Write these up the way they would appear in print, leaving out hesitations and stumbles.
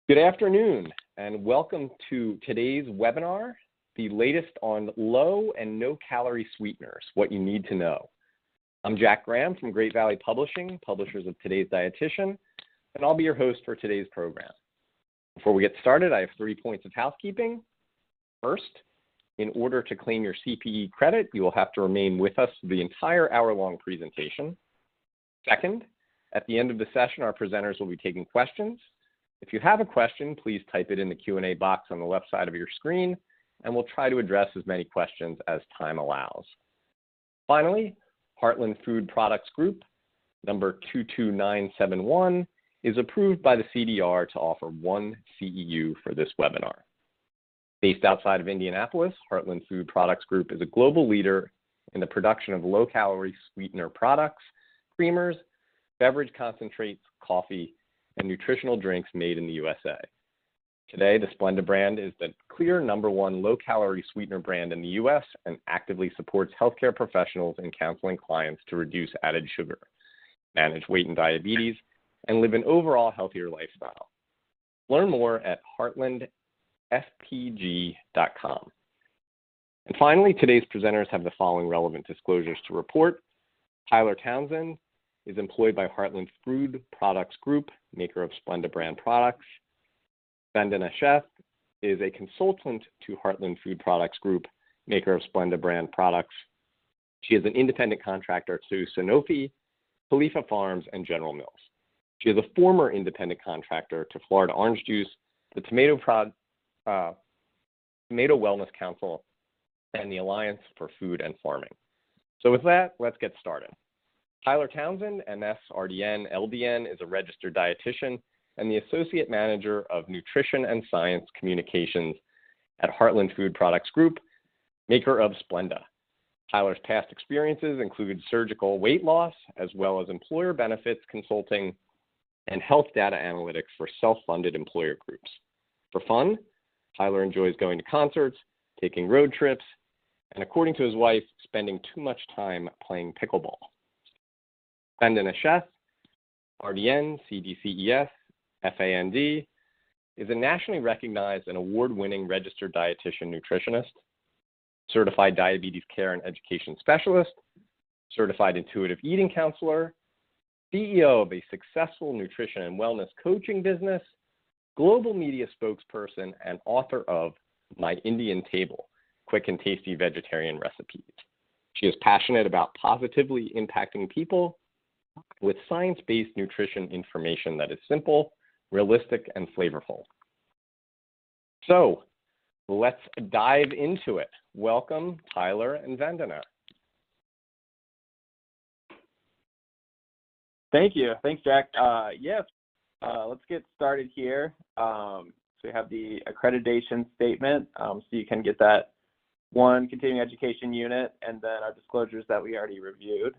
Good afternoon, and welcome to today's webinar, the latest on low and no-calorie sweeteners, what you need to know. I'm Jack Graham from Great Valley Publishing, publishers of Today's Dietitian, and I'll be your host for today's program. Before we get started, I have 3 points of housekeeping. First, in order to claim your CPE credit, you will have to remain with us for the entire hour-long presentation. Second, at the end of the session, our presenters will be taking questions. If you have a question, please type it in the Q&A box on the left side of your screen, and we'll try to address as many questions as time allows. Finally, Heartland Food Products Group, number 22971, is approved by the CDR to offer 1 CEU for this webinar. Based outside of Indianapolis, Heartland Food Products Group is a global leader in the production of low-calorie sweetener products, creamers, beverage concentrates, coffee, and nutritional drinks made in the USA. Today, the Splenda brand is the clear #1 low-calorie sweetener brand in the US and actively supports healthcare professionals in counseling clients to reduce added sugar, manage weight and diabetes, and live an overall healthier lifestyle. Learn more at heartlandfpg.com. And finally, today's presenters have the following relevant disclosures to report. Tyler Townsend is employed by Heartland Food Products Group, maker of Splenda brand products. Vandana Sheth is a consultant to Heartland Food Products Group, maker of Splenda brand products. She is an independent contractor to Sanofi, Khalifa Farms, and General Mills. She is a former independent contractor to Florida Orange Juice, the Tomato Wellness Council, and the Alliance for Food and Farming. So with that, let's get started. Tyler Townsend, MS, RDN, LDN, is a registered dietitian and the Associate Manager of Nutrition and Science Communications at Heartland Food Products Group, maker of Splenda. Tyler's past experiences include surgical weight loss, as well as employer benefits consulting and health data analytics for self-funded employer groups. For fun, Tyler enjoys going to concerts, taking road trips, and according to his wife, spending too much time playing pickleball. Vandana Sheth, RDN, CDCES, FAND, is a nationally recognized and award-winning registered dietitian nutritionist, certified diabetes care and education specialist, certified intuitive eating counselor, CEO of a successful nutrition and wellness coaching business, global media spokesperson, and author of My Indian Table, Quick and Tasty Vegetarian Recipes. She is passionate about positively impacting people with science-based nutrition information that is simple, realistic, and flavorful. So let's dive into it. Welcome, Tyler and Vandana. Thank you. Thanks, Jack. Let's get started here. So we have the accreditation statement, so you can get that one continuing education unit, and then our disclosures that we already reviewed.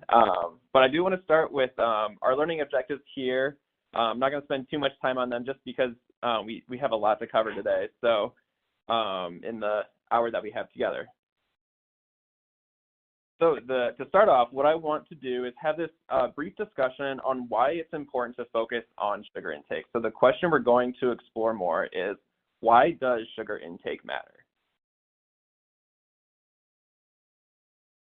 But I do want to start with our learning objectives here. I'm not going to spend too much time on them just because we have a lot to cover today, so in the hour that we have together. So to start off, what I want to do is have this brief discussion on why it's important to focus on sugar intake. So the question we're going to explore more is, why does sugar intake matter?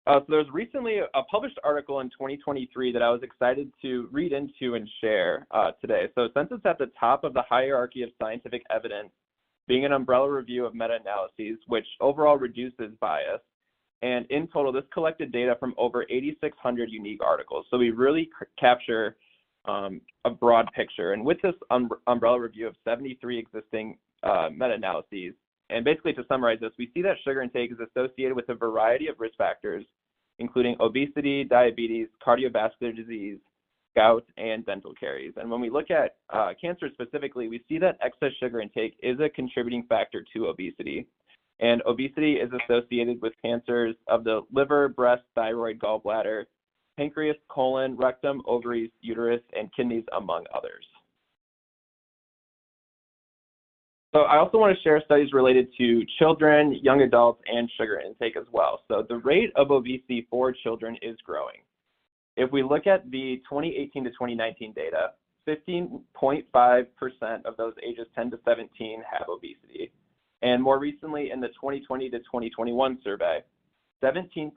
So there's recently a published article in 2023 that I was excited to read into and share today. So since it's at the top of the hierarchy of scientific evidence, being an umbrella review of meta-analyses, which overall reduces bias, and in total, this collected data from over 8,600 unique articles. So we really capture a broad picture. And with this umbrella review of 73 existing meta-analyses, and basically to summarize this, we see that sugar intake is associated with a variety of risk factors, including obesity, diabetes, cardiovascular disease, gout, and dental caries. And when we look at cancer specifically, we see that excess sugar intake is a contributing factor to obesity. And obesity is associated with cancers of the liver, breast, thyroid, gallbladder, pancreas, colon, rectum, ovaries, uterus, and kidneys, among others. So I also want to share studies related to children, young adults, and sugar intake as well. So the rate of obesity for children is growing. If we look at the 2018 to 2019 data, 15.5% of those ages 10 to 17 have obesity. And more recently, in the 2020 to 2021 survey, 17%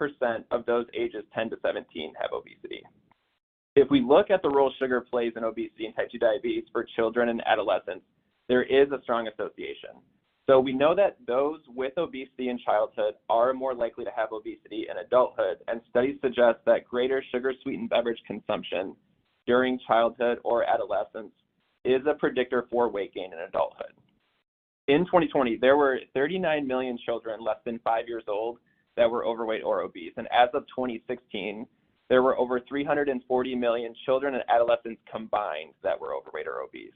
of those ages 10 to 17 have obesity. If we look at the role sugar plays in obesity and type 2 diabetes for children and adolescents, there is a strong association. So we know that those with obesity in childhood are more likely to have obesity in adulthood, and studies suggest that greater sugar-sweetened beverage consumption during childhood or adolescence is a predictor for weight gain in adulthood. In 2020, there were 39 million children less than 5 years old that were overweight or obese, and as of 2016, there were over 340 million children and adolescents combined that were overweight or obese.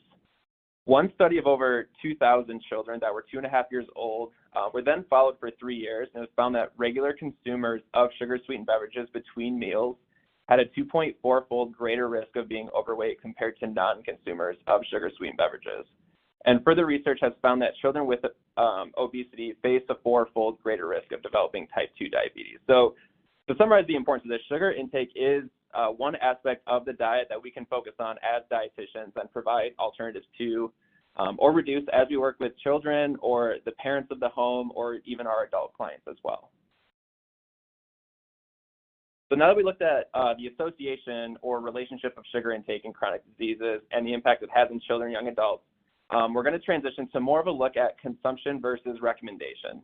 One study of over 2,000 children that were 2.5 years old were then followed for 3 years, and it was found that regular consumers of sugar-sweetened beverages between meals had a 2.4-fold greater risk of being overweight compared to non-consumers of sugar-sweetened beverages. And further research has found that children with obesity face a 4-fold greater risk of developing type 2 diabetes. So to summarize the importance of this, sugar intake is one aspect of the diet that we can focus on as dietitians and provide alternatives to or reduce as we work with children or the parents of the home or even our adult clients as well. So now that we looked at the association or relationship of sugar intake and chronic diseases and the impact it has in children and young adults, we're going to transition to more of a look at consumption versus recommendation.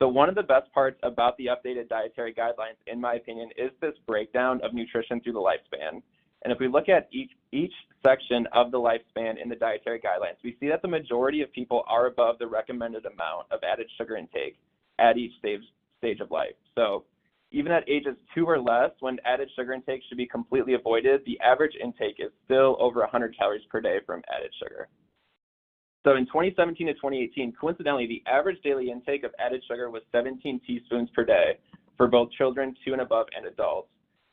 So one of the best parts about the updated dietary guidelines, in my opinion, is this breakdown of nutrition through the lifespan. And if we look at each section of the lifespan in the dietary guidelines, we see that the majority of people are above the recommended amount of added sugar intake at each stage of life. So even at ages 2 or less, when added sugar intake should be completely avoided, the average intake is still over 100 calories per day from added sugar. So in 2017 to 2018, coincidentally, the average daily intake of added sugar was 17 teaspoons per day for both children 2 and above and adults.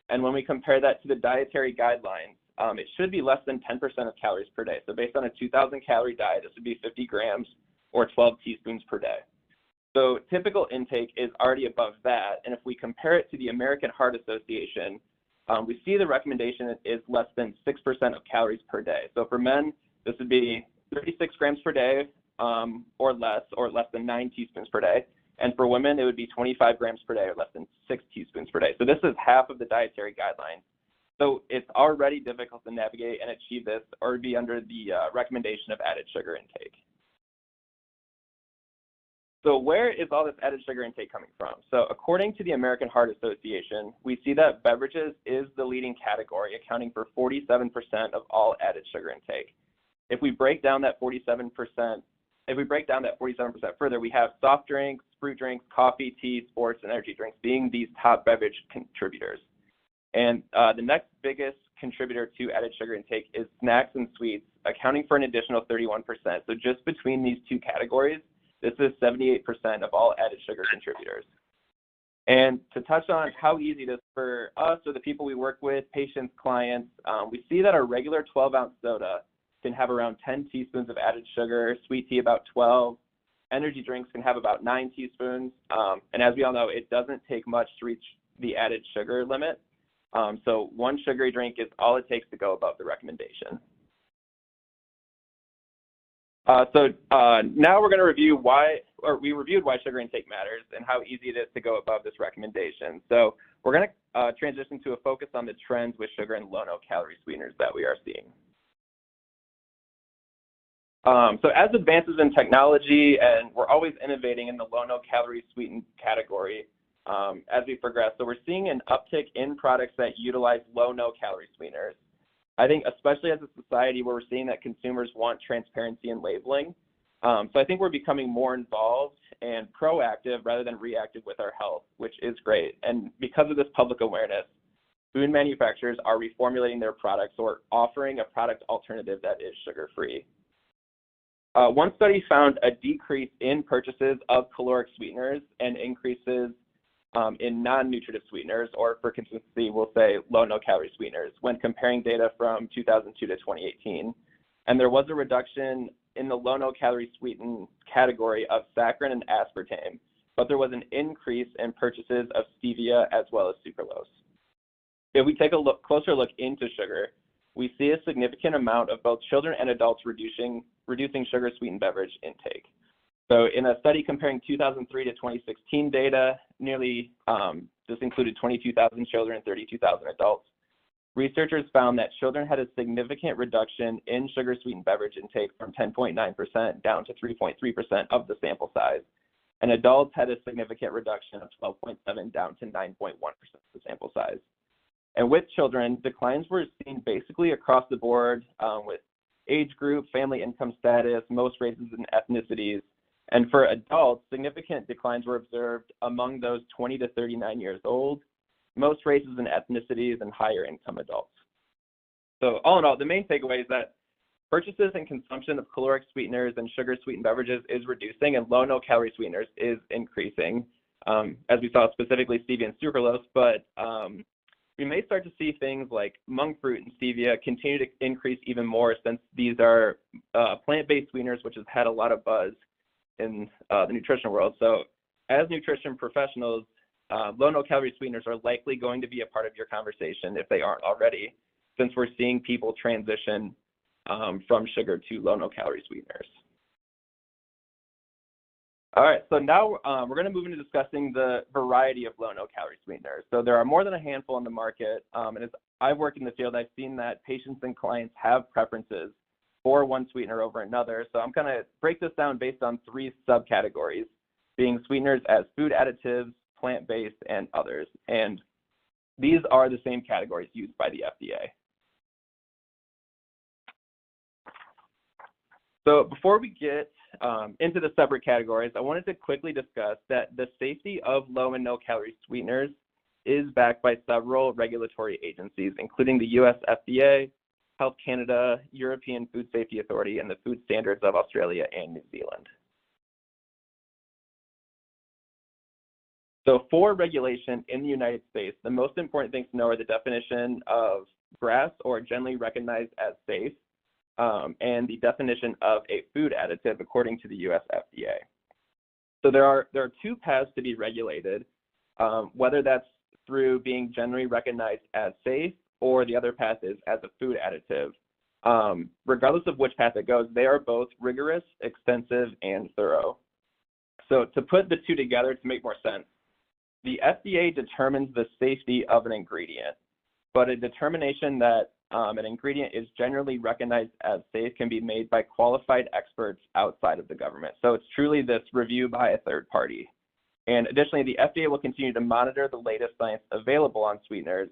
And when we compare that to the dietary guidelines, it should be less than 10% of calories per day. So based on a 2,000 calorie diet, this would be 50 grams or 12 teaspoons per day. So typical intake is already above that. And if we compare it to the American Heart Association, we see the recommendation is less than 6% of calories per day. So for men, this would be 36 grams per day or less than 9 teaspoons per day. And for women, it would be 25 grams per day or less than 6 teaspoons per day. So this is half of the dietary guidelines. So it's already difficult to navigate and achieve this or be under the recommendation of added sugar intake. So where is all this added sugar intake coming from? So according to the American Heart Association, we see that beverages is the leading category, accounting for 47% of all added sugar intake. If we break down that 47% further, we have soft drinks, fruit drinks, coffee, tea, sports, and energy drinks being these top beverage contributors. And the next biggest contributor to added sugar intake is snacks and sweets, accounting for an additional 31%. So just between these two categories, this is 78% of all added sugar contributors. And to touch on how easy it is for us or the people we work with, patients, clients, we see that our regular 12-ounce soda can have around 10 teaspoons of added sugar, sweet tea about 12, energy drinks can have about 9 teaspoons, and as we all know, it doesn't take much to reach the added sugar limit. So one sugary drink is all it takes to go above the recommendation. Now we're going to review we reviewed why sugar intake matters and how easy it is to go above this recommendation. So we're going to transition to a focus on the trends with sugar and low no-calorie sweeteners that we are seeing. So as advances in technology, and we're always innovating in the low no-calorie sweetened category as we progress, so we're seeing an uptick in products that utilize low no-calorie sweeteners. I think especially as a society where we're seeing that consumers want transparency in labeling. So I think we're becoming more involved and proactive rather than reactive with our health, which is great. And because of this public awareness, food manufacturers are reformulating their products or offering a product alternative that is sugar-free. One study found a decrease in purchases of caloric sweeteners and increases in non-nutritive sweeteners, or for consistency, we'll say low no-calorie sweeteners, when comparing data from 2002 to 2018. And there was a reduction in the low no-calorie sweetened category of saccharin and aspartame, but there was an increase in purchases of stevia as well as sucralose. If we take a closer look into sugar, we see a significant amount of both children and adults reducing sugar-sweetened beverage intake. So in a study comparing 2003 to 2016 data, this included 22,000 children and 32,000 adults, researchers found that children had a significant reduction in sugar-sweetened beverage intake from 10.9% down to 3.3% of the sample size, and adults had a significant reduction of 12.7 down to 9.1% of the sample size. And with children, declines were seen basically across the board with age group, family income status, most races and ethnicities. And for adults, significant declines were observed among those 20 to 39 years old, most races and ethnicities, and higher income adults. So all in all, the main takeaway is that purchases and consumption of caloric sweeteners and sugar-sweetened beverages is reducing, and low no-calorie sweeteners is increasing, as we saw specifically stevia and sucralose, but we may start to see things like monk fruit and stevia continue to increase even more, since these are plant-based sweeteners, which has had a lot of buzz in the nutrition world. So as nutrition professionals, low no-calorie sweeteners are likely going to be a part of your conversation if they aren't already, since we're seeing people transition from sugar to low no-calorie sweeteners. All right, so now we're going to move into discussing the variety of low no-calorie sweeteners. So there are more than a handful on the market, and as I've worked in the field, I've seen that patients and clients have preferences for one sweetener over another. So I'm going to break this down based on three subcategories, being sweeteners as food additives, plant-based, and others. And these are the same categories used by the FDA. So before we get into the separate categories, I wanted to quickly discuss that the safety of low and no-calorie sweeteners is backed by several regulatory agencies, including the US FDA, Health Canada, European Food Safety Authority, and the Food Standards of Australia and New Zealand. So for regulation in the United States, the most important things to know are the definition of GRAS, or generally recognized as safe, and the definition of a food additive according to the US FDA. So there are two paths to be regulated, whether that's through being generally recognized as safe, or the other path is as a food additive. Regardless of which path it goes, they are both rigorous, extensive, and thorough. So to put the two together to make more sense, the FDA determines the safety of an ingredient, but a determination that an ingredient is generally recognized as safe can be made by qualified experts outside of the government. So it's truly this review by a third party. And additionally, the FDA will continue to monitor the latest science available on sweeteners,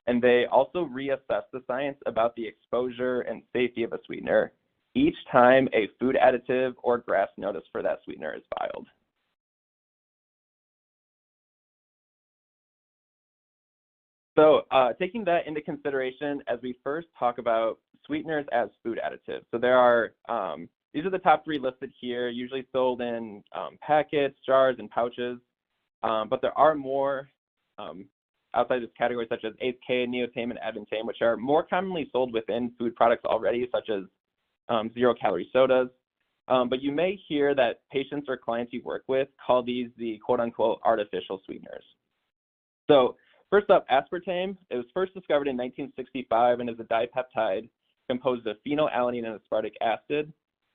and they also reassess the science about the exposure and safety of a sweetener each time a food additive or GRAS notice for that sweetener is filed. So taking that into consideration as we first talk about sweeteners as food additives. So there are, these are the top three listed here, usually sold in packets, jars, and pouches, but there are more outside this category, such as 8K, neotame, and advantame, which are more commonly sold within food products already, such as zero-calorie sodas. But you may hear that patients or clients you work with call these the quote-unquote artificial sweeteners. So first up, aspartame. It was first discovered in 1965 and is a dipeptide composed of phenylalanine and aspartic acid.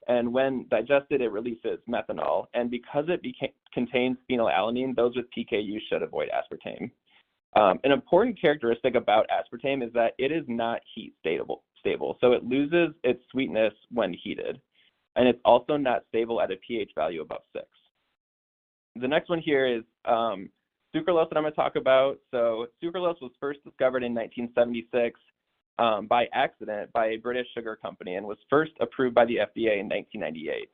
And when digested, it releases methanol. And because it contains phenylalanine, those with PKU should avoid aspartame. An important characteristic about aspartame is that it is not heat stable, so it loses its sweetness when heated. And it's also not stable at a pH value above 6. The next one here is sucralose that I'm going to talk about. So sucralose was first discovered in 1976 by accident by a British sugar company and was first approved by the FDA in 1998.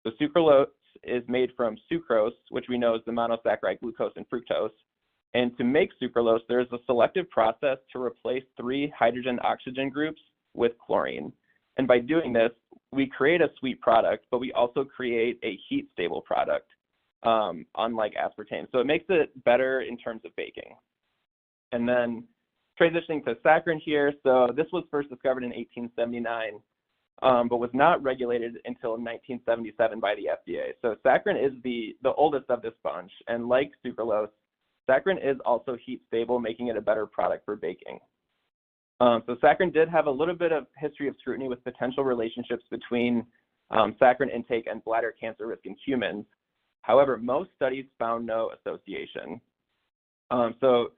So sucralose is made from sucrose, which we know is the monosaccharide glucose and fructose. And to make sucralose, there's a selective process to replace 3 hydrogen-oxygen groups with chlorine. And by doing this, we create a sweet product, but we also create a heat-stable product, unlike aspartame. So it makes it better in terms of baking. And then transitioning to saccharin here. So this was first discovered in 1879, but was not regulated until 1977 by the FDA. So saccharin is the oldest of this bunch. And like sucralose, saccharin is also heat stable, making it a better product for baking. So saccharin did have a little bit of history of scrutiny with potential relationships between saccharin intake and bladder cancer risk in humans. However, most studies found no association. So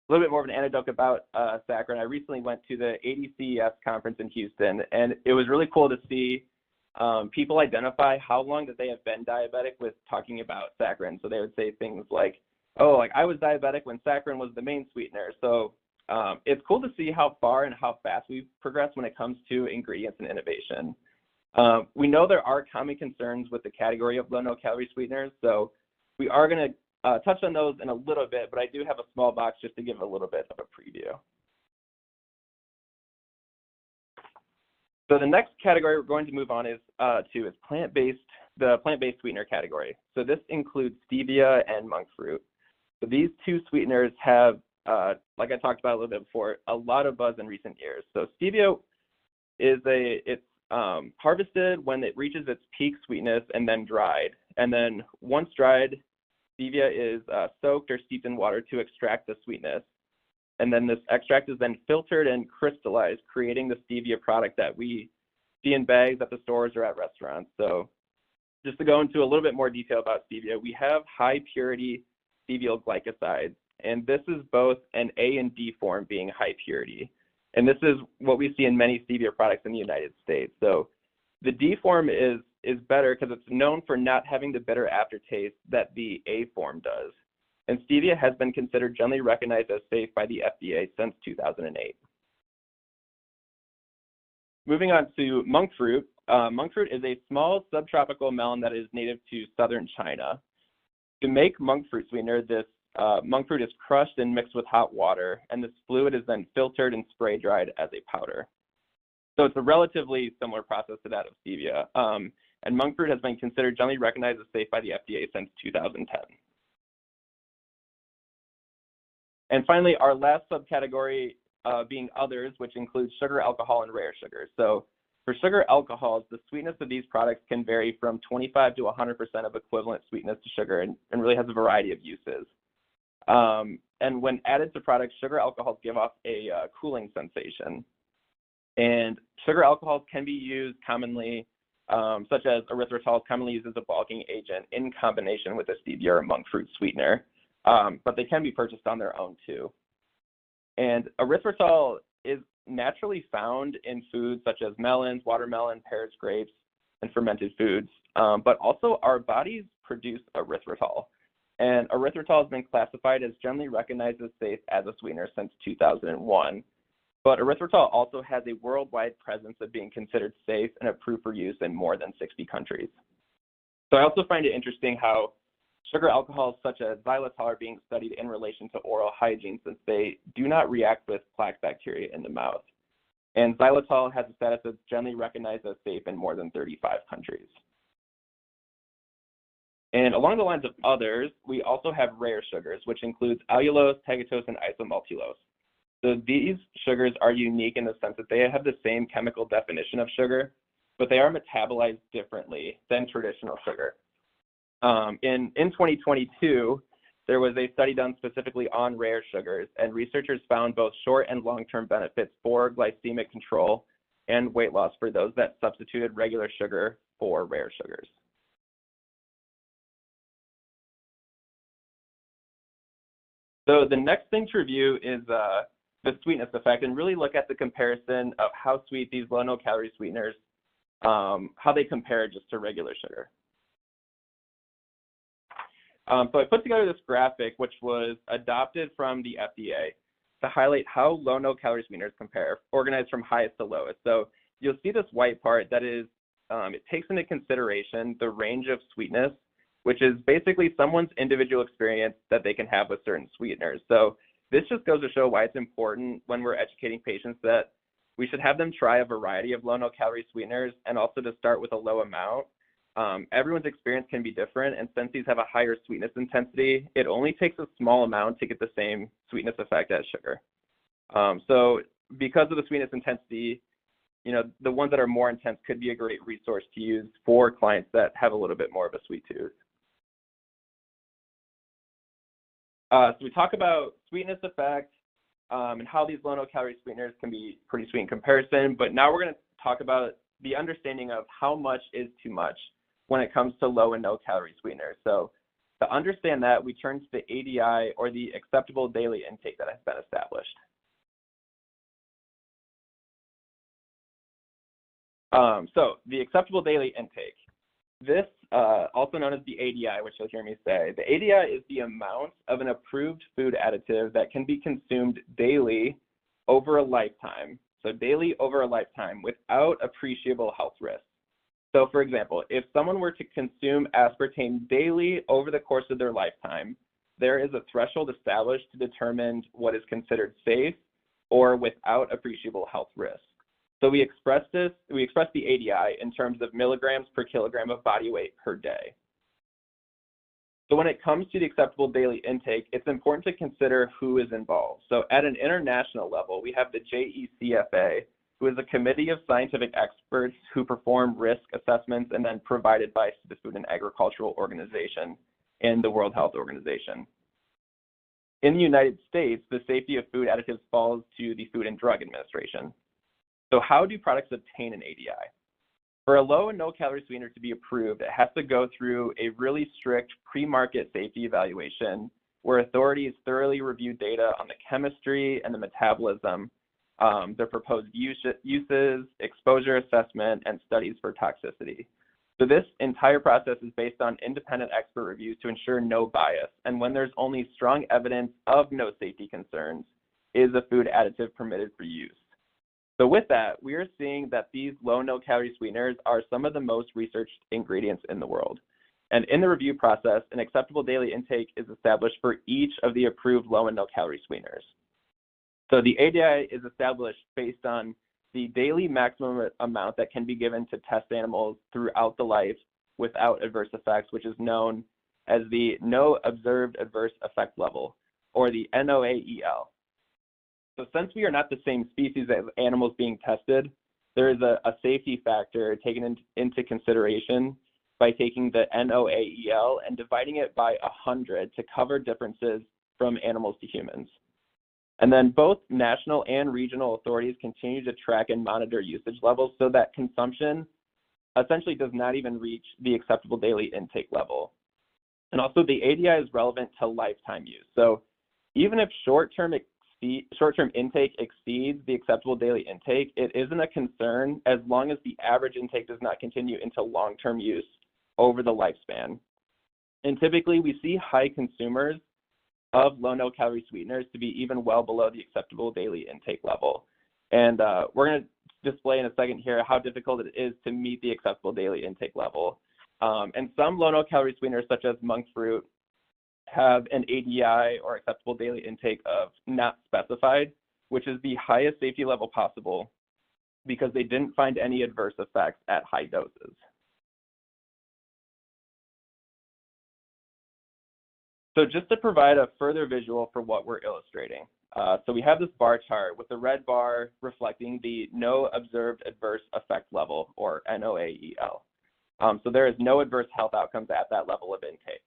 a little bit more of an anecdote about saccharin. I recently went to the ADCES conference in Houston, and it was really cool to see people identify how long that they have been diabetic with talking about saccharin. So they would say things like, oh, like I was diabetic when saccharin was the main sweetener. So it's cool to see how far and how fast we've progressed when it comes to ingredients and innovation. We know there are common concerns with the category of low no-calorie sweeteners, so we are going to touch on those in a little bit, but I do have a small box just to give a little bit of a preview. So the next category we're going to move on is the plant-based sweetener category. So this includes stevia and monk fruit. So these two sweeteners have, like I talked about a little bit before, a lot of buzz in recent years. So stevia is it's harvested when it reaches its peak sweetness and then dried. And then once dried, stevia is soaked or steeped in water to extract the sweetness. And then this extract is then filtered and crystallized, creating the stevia product that we see in bags at the stores or at restaurants. So just to go into a little bit more detail about stevia, we have high purity steviol glycosides, and this is both an A and D form being high purity. And this is what we see in many stevia products in the United States. So the D form is better because it's known for not having the bitter aftertaste that the A form does. And stevia has been considered generally recognized as safe by the FDA since 2008. Moving on to monk fruit. Monk fruit is a small subtropical melon that is native to southern China. To make monk fruit sweetener, this monk fruit is crushed and mixed with hot water, and this fluid is then filtered and spray dried as a powder. So it's a relatively similar process to that of stevia. And monk fruit has been considered generally recognized as safe by the FDA since 2010. And finally, our last subcategory being others, which includes sugar, alcohol, and rare sugars. So for sugar alcohols, the sweetness of these products can vary from 25 to 100% of equivalent sweetness to sugar and really has a variety of uses. And when added to products, sugar alcohols give off a cooling sensation. And sugar alcohols can be used commonly, such as erythritol is commonly used as a bulking agent in combination with a stevia or monk fruit sweetener, but they can be purchased on their own too. And erythritol is naturally found in foods such as melons, watermelon, pears, grapes, and fermented foods, but also our bodies produce erythritol. And erythritol has been classified as generally recognized as safe as a sweetener since 2001. But erythritol also has a worldwide presence of being considered safe and approved for use in more than 60 countries. So I also find it interesting how sugar alcohols such as xylitol are being studied in relation to oral hygiene since they do not react with plaque bacteria in the mouth. And xylitol has a status that's generally recognized as safe in more than 35 countries. And along the lines of others, we also have rare sugars, which includes allulose, tagatose, and isomaltulose. So these sugars are unique in the sense that they have the same chemical definition of sugar, but they are metabolized differently than traditional sugar. In 2022, there was a study done specifically on rare sugars, and researchers found both short and long-term benefits for glycemic control and weight loss for those that substituted regular sugar for rare sugars. So the next thing to review is the sweetness effect and really look at the comparison of how sweet these low no-calorie sweeteners, how they compare just to regular sugar. So I put together this graphic, which was adopted from the FDA to highlight how low no-calorie sweeteners compare, organized from highest to lowest. So you'll see this white part that is, it takes into consideration the range of sweetness, which is basically someone's individual experience that they can have with certain sweeteners. So this just goes to show why it's important when we're educating patients that we should have them try a variety of low no-calorie sweeteners and also to start with a low amount. Everyone's experience can be different, and since these have a higher sweetness intensity, it only takes a small amount to get the same sweetness effect as sugar. So because of the sweetness intensity, you know, the ones that are more intense could be a great resource to use for clients that have a little bit more of a sweet tooth. So we talk about sweetness effect, and how these low no-calorie sweeteners can be pretty sweet in comparison. But now we're going to talk about the understanding of how much is too much when it comes to low and no-calorie sweeteners. So to understand that, we turn to the ADI, or the acceptable daily intake, that has been established. So the acceptable daily intake, this also known as the ADI, which you'll hear me say, the ADI is the amount of an approved food additive that can be consumed daily over a lifetime. So daily over a lifetime without appreciable health risks. So for example, if someone were to consume aspartame daily over the course of their lifetime, there is a threshold established to determine what is considered safe or without appreciable health risks. So we express the ADI in terms of milligrams per kilogram of body weight per day. So when it comes to the acceptable daily intake, it's important to consider who is involved. So at an international level, we have the JECFA, who is a committee of scientific experts who perform risk assessments and then provided by the Food and Agricultural Organization and the World Health Organization. In the United States, the safety of food additives falls to the Food and Drug Administration. So how do products obtain an ADI? For a low and no-calorie sweetener to be approved, it has to go through a really strict pre-market safety evaluation where authorities thoroughly review data on the chemistry and the metabolism, their proposed uses, exposure assessment, and studies for toxicity. So this entire process is based on independent expert reviews to ensure no bias. And when there's only strong evidence of no safety concerns, is a food additive permitted for use? So with that, we are seeing that these low no-calorie sweeteners are some of the most researched ingredients in the world. And in the review process, an acceptable daily intake is established for each of the approved low and no-calorie sweeteners. So the ADI is established based on the daily maximum amount that can be given to test animals throughout the life without adverse effects, which is known as the No Observed Adverse Effect Level, or the NOAEL. So since we are not the same species as animals being tested, there is a safety factor taken into consideration by taking the NOAEL and dividing it by 100 to cover differences from animals to humans. And then both national and regional authorities continue to track and monitor usage levels so that consumption essentially does not even reach the acceptable daily intake level. And also the ADI is relevant to lifetime use. So even if short-term intake exceeds the acceptable daily intake, it isn't a concern as long as the average intake does not continue into long-term use over the lifespan. And typically we see high consumers of low no-calorie sweeteners to be even well below the acceptable daily intake level. And we're going to display in a second here how difficult it is to meet the acceptable daily intake level. And some low no-calorie sweeteners, such as monk fruit, have an ADI, or acceptable daily intake, of not specified, which is the highest safety level possible because they didn't find any adverse effects at high doses. So just to provide a further visual for what we're illustrating. So we have this bar chart with the red bar reflecting the No Observed Adverse Effect Level, or NOAEL. So there is no adverse health outcomes at that level of intake.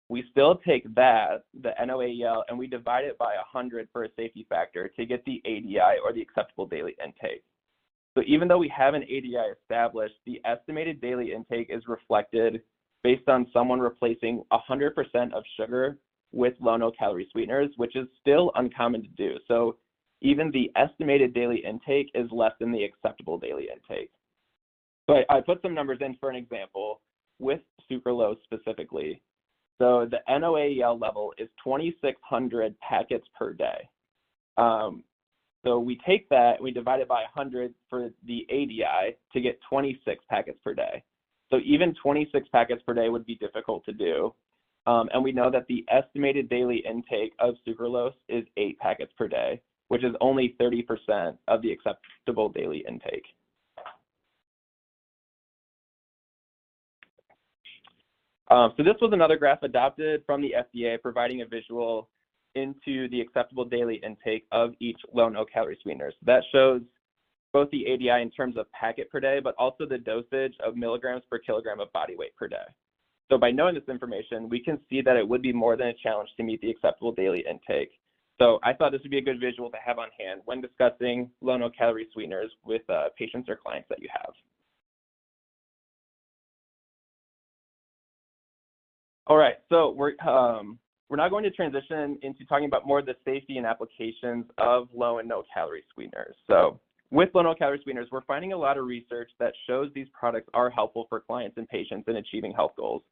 We still take that, the NOAEL, and we divide it by 100 for a safety factor to get the ADI, or the acceptable daily intake. So even though we have an ADI established, the estimated daily intake is reflected based on someone replacing 100% of sugar with low no-calorie sweeteners, which is still uncommon to do. So even the estimated daily intake is less than the acceptable daily intake. So I put some numbers in for an example with sucralose specifically. So the NOAEL level is 2,600 packets per day. So we take that and we divide it by 100 for the ADI to get 26 packets per day. So even 26 packets per day would be difficult to do. And we know that the estimated daily intake of sucralose is 8 packets per day, which is only 30% of the acceptable daily intake. So this was another graph adopted from the FDA, providing a visual into the acceptable daily intake of each low no-calorie sweeteners. That shows both the ADI in terms of packet per day, but also the dosage of milligrams per kilogram of body weight per day. So by knowing this information, we can see that it would be more than a challenge to meet the acceptable daily intake. So I thought this would be a good visual to have on hand when discussing low no-calorie sweeteners with patients or clients that you have. All right, so we're now going to transition into talking about more of the safety and applications of low and no-calorie sweeteners. So with low no-calorie sweeteners, we're finding a lot of research that shows these products are helpful for clients and patients in achieving health goals.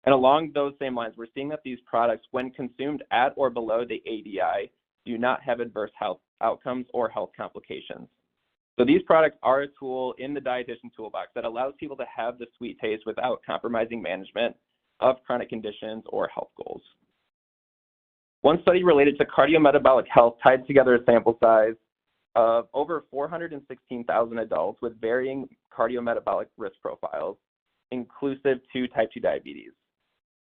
And along those same lines, we're seeing that these products, when consumed at or below the ADI, do not have adverse health outcomes or health complications. So these products are a tool in the dietitian toolbox that allows people to have the sweet taste without compromising management of chronic conditions or health goals. One study related to cardiometabolic health tied together a sample size of over 416,000 adults with varying cardiometabolic risk profiles, inclusive to type 2 diabetes.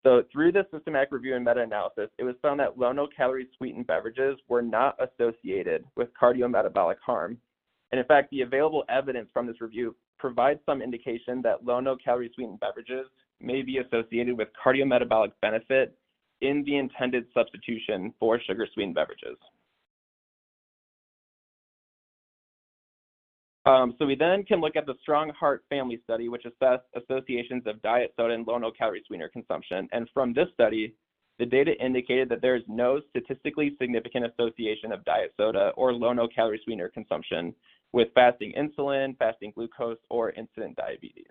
So through this systematic review and meta-analysis, it was found that low no-calorie sweetened beverages were not associated with cardiometabolic harm. And in fact, the available evidence from this review provides some indication that low no-calorie sweetened beverages may be associated with cardiometabolic benefit in the intended substitution for sugar sweetened beverages. So we then can look at the Strong Heart Family Study, which assessed associations of diet soda and low no-calorie sweetener consumption. And from this study, the data indicated that there is no statistically significant association of diet soda or low no-calorie sweetener consumption with fasting insulin, fasting glucose, or incident diabetes.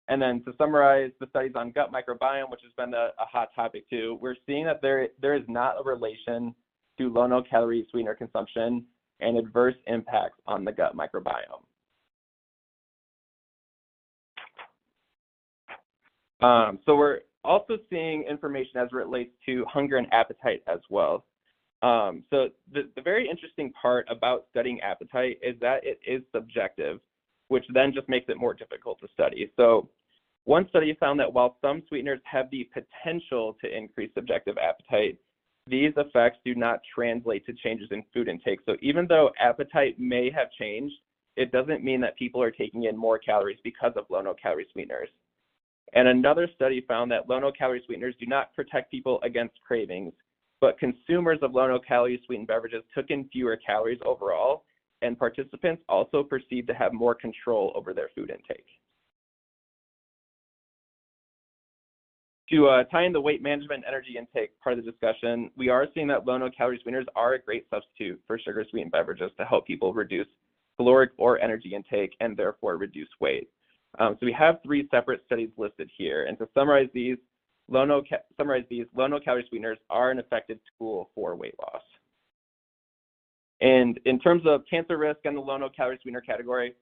And then to summarize the studies on gut microbiome, which has been a hot topic too, we're seeing that there is not a relation to low no-calorie sweetener consumption and adverse impacts on the gut microbiome. So we're also seeing information as it relates to hunger and appetite as well. So the very interesting part about studying appetite is that it is subjective, which then just makes it more difficult to study. So one study found that while some sweeteners have the potential to increase subjective appetite, these effects do not translate to changes in food intake. So even though appetite may have changed, it doesn't mean that people are taking in more calories because of low no-calorie sweeteners. And another study found that low no-calorie sweeteners do not protect people against cravings, but consumers of low no-calorie sweetened beverages took in fewer calories overall, and participants also perceived to have more control over their food intake. To tie in the weight management energy intake part of the discussion, we are seeing that low no-calorie sweeteners are a great substitute for sugar sweetened beverages to help people reduce caloric or energy intake and therefore reduce weight. So we have 3 separate studies listed here, and to summarize these, low no-calorie sweeteners are an effective tool for weight loss. And in terms of cancer risk and the low no-calorie sweetener category,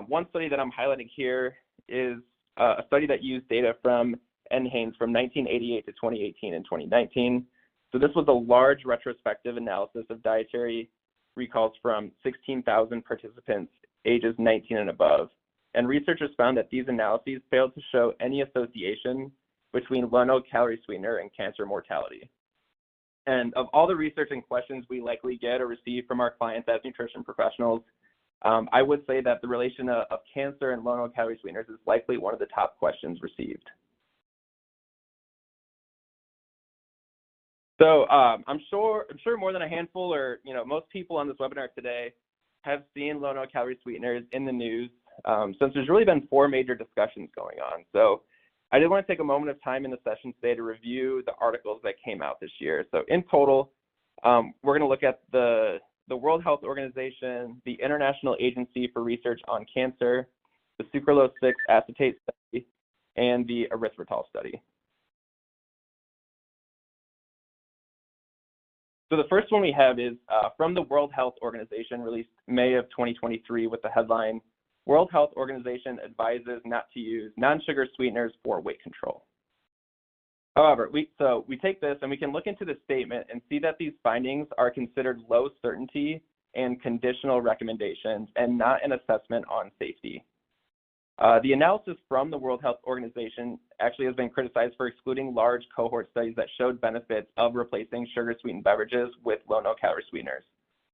one study that I'm highlighting here is a study that used data from NHANES from 1988 to 2018 and 2019. So this was a large retrospective analysis of dietary recalls from 16,000 participants ages 19 and above. And researchers found that these analyses failed to show any association between low no-calorie sweetener and cancer mortality. And of all the research and questions we likely get or receive from our clients as nutrition professionals, I would say that the relation of cancer and low no-calorie sweeteners is likely one of the top questions received. So I'm sure more than a handful, or most people on this webinar today have seen low no-calorie sweeteners in the news, since there's really been 4 major discussions going on. So I did want to take a moment of time in the session today to review the articles that came out this year. So in total, we're going to look at the World Health Organization, the International Agency for Research on Cancer, the sucralose 6 acetate study, and the erythritol study. So the first one we have is from the World Health Organization, released May of 2023, with the headline, World Health Organization advises not to use non-sugar sweeteners for weight control. However, we take this and we can look into the statement and see that these findings are considered low certainty and conditional recommendations and not an assessment on safety. The analysis from the World Health Organization actually has been criticized for excluding large cohort studies that showed benefits of replacing sugar-sweetened beverages with low no-calorie sweeteners.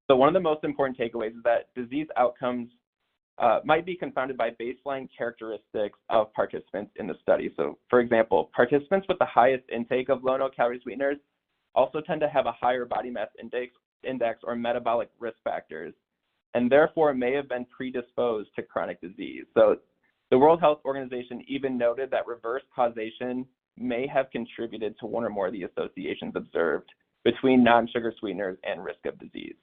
So one of the most important takeaways is that disease outcomes might be confounded by baseline characteristics of participants in the study. So for example, participants with the highest intake of low no-calorie sweeteners also tend to have a higher body mass index or metabolic risk factors, and therefore may have been predisposed to chronic disease. So the World Health Organization even noted that reverse causation may have contributed to one or more of the associations observed between non-sugar sweeteners and risk of disease.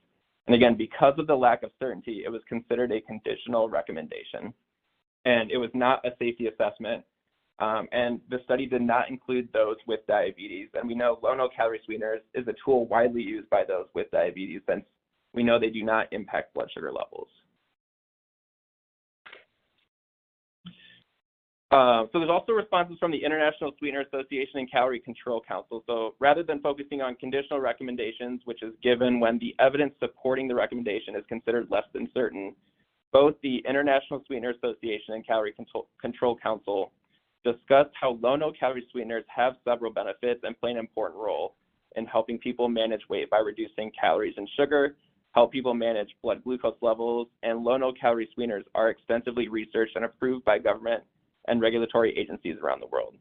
And again, because of the lack of certainty, it was considered a conditional recommendation, and it was not a safety assessment. And the study did not include those with diabetes. And we know low no-calorie sweeteners is a tool widely used by those with diabetes, since we know they do not impact blood sugar levels. So there's also responses from the International Sweetener Association and Calorie Control Council. So rather than focusing on conditional recommendations, which is given when the evidence supporting the recommendation is considered less than certain, both the International Sweetener Association and Calorie Control Council discussed how low no-calorie sweeteners have several benefits and play an important role in helping people manage weight by reducing calories and sugar, help people manage blood glucose levels, and low no-calorie sweeteners are extensively researched and approved by government and regulatory agencies around the world.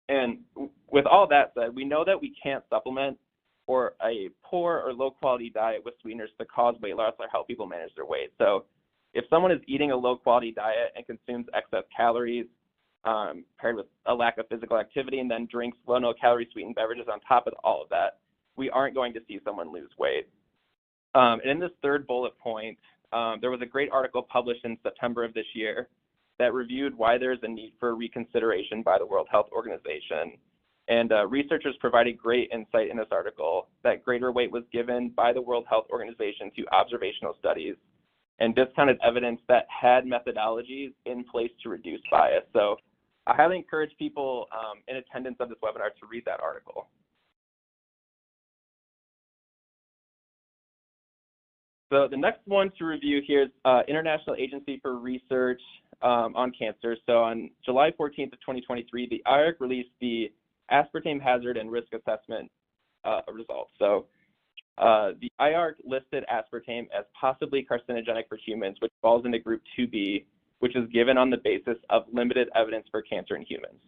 And with all that said, we know that we can't supplement or a poor or low quality diet with sweeteners to cause weight loss or help people manage their weight. So if someone is eating a low quality diet and consumes excess calories, paired with a lack of physical activity, and then drinks low no-calorie sweetened beverages on top of all of that, we aren't going to see someone lose weight. And in this third bullet point, there was a great article published in September of this year that reviewed why there's a need for reconsideration by the World Health Organization. And researchers provided great insight in this article that greater weight was given by the World Health Organization to observational studies and discounted evidence that had methodologies in place to reduce bias. So I highly encourage people in attendance of this webinar to read that article. So the next one to review here is International Agency for Research on Cancer. So on July 14th of 2023, the IARC released the aspartame hazard and risk assessment results. So the IARC listed aspartame as possibly carcinogenic for humans, which falls into group 2B, which is given on the basis of limited evidence for cancer in humans.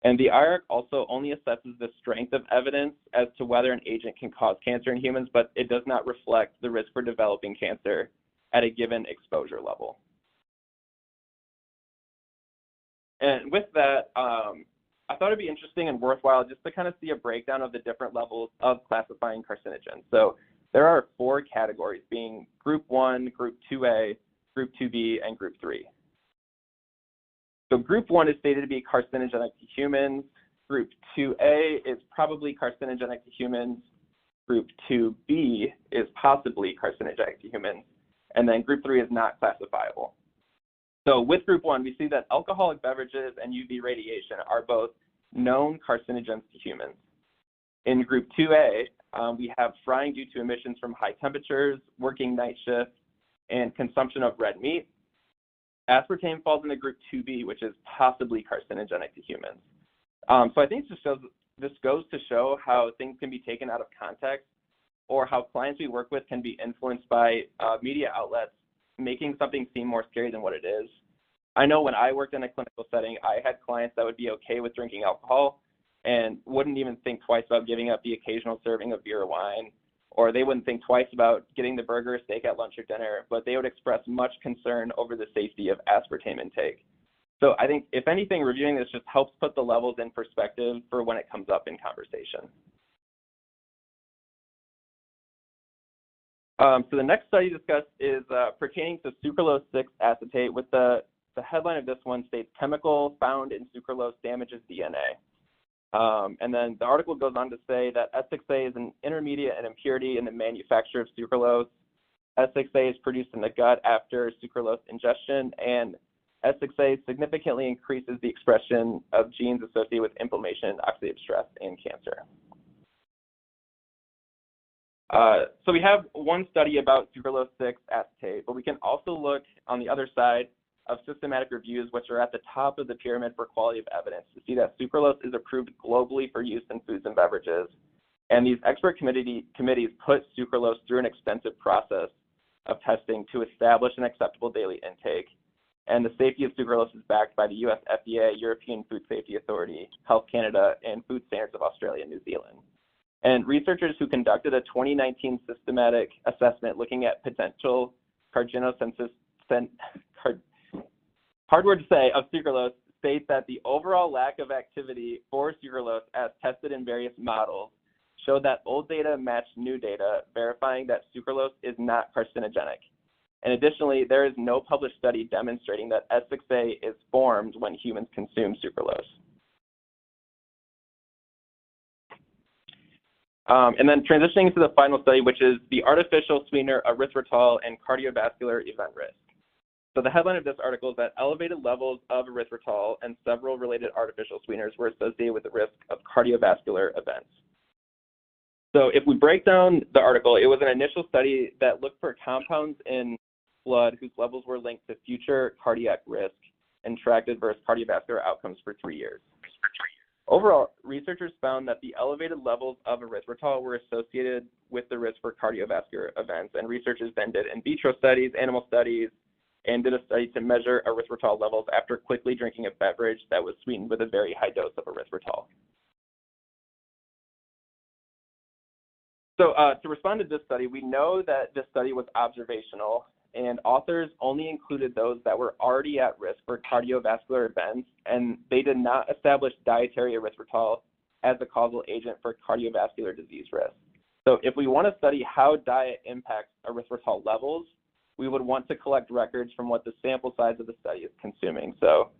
And the IARC also only assesses the strength of evidence as to whether an agent can cause cancer in humans, but it does not reflect the risk for developing cancer at a given exposure level. And with that, I thought it'd be interesting and worthwhile just to kind of see a breakdown of the different levels of classifying carcinogens. So there are 4 categories, being group 1, group 2A, group 2B, and group 3. So group 1 is stated to be carcinogenic to humans. Group 2A is probably carcinogenic to humans. Group 2B is possibly carcinogenic to humans. And then group 3 is not classifiable. So with group 1, we see that alcoholic beverages and UV radiation are both known carcinogens to humans. In group 2A, we have frying due to emissions from high temperatures, working night shifts, and consumption of red meat. Aspartame falls into group 2B, which is possibly carcinogenic to humans. So I think this goes to show how things can be taken out of context, or how clients we work with can be influenced by media outlets making something seem more scary than what it is. I know when I worked in a clinical setting, I had clients that would be okay with drinking alcohol and wouldn't even think twice about giving up the occasional serving of beer or wine, or they wouldn't think twice about getting the burger or steak at lunch or dinner, but they would express much concern over the safety of aspartame intake. So I think, if anything, reviewing this just helps put the levels in perspective for when it comes up in conversation. So the next study discussed is pertaining to sucralose-6 acetate, with the headline of this one states, chemical found in sucralose damages DNA. And then the article goes on to say that S6A is an intermediate and impurity in the manufacture of sucralose. S6A is produced in the gut after sucralose ingestion, and S6A significantly increases the expression of genes associated with inflammation, oxidative stress, and cancer. So we have one study about sucralose-6 acetate, but we can also look on the other side of systematic reviews, which are at the top of the pyramid for quality of evidence, to see that sucralose is approved globally for use in foods and beverages. And these expert committees put sucralose through an extensive process of testing to establish an acceptable daily intake. And the safety of sucralose is backed by the US FDA, European Food Safety Authority, Health Canada, and Food Standards of Australia and New Zealand. And researchers who conducted a 2019 systematic assessment looking at potential carcinogenesis, hard word to say, of sucralose state that the overall lack of activity for sucralose as tested in various models showed that old data matched new data, verifying that sucralose is not carcinogenic. And additionally, there is no published study demonstrating that S6A is formed when humans consume sucralose. And then transitioning to the final study, which is the artificial sweetener erythritol and cardiovascular event risk. So the headline of this article is that elevated levels of erythritol and several related artificial sweeteners were associated with the risk of cardiovascular events. So if we break down the article, it was an initial study that looked for compounds in blood whose levels were linked to future cardiac risk and tracked adverse cardiovascular outcomes for 3 years. Overall, researchers found that the elevated levels of erythritol were associated with the risk for cardiovascular events, and researchers then did in vitro studies, animal studies, and did a study to measure erythritol levels after quickly drinking a beverage that was sweetened with a very high dose of erythritol. So to respond to this study, we know that this study was observational, and authors only included those that were already at risk for cardiovascular events, and they did not establish dietary erythritol as a causal agent for cardiovascular disease risk. So if we want to study how diet impacts erythritol levels, we would want to collect records from what the sample size of the study is consuming. So,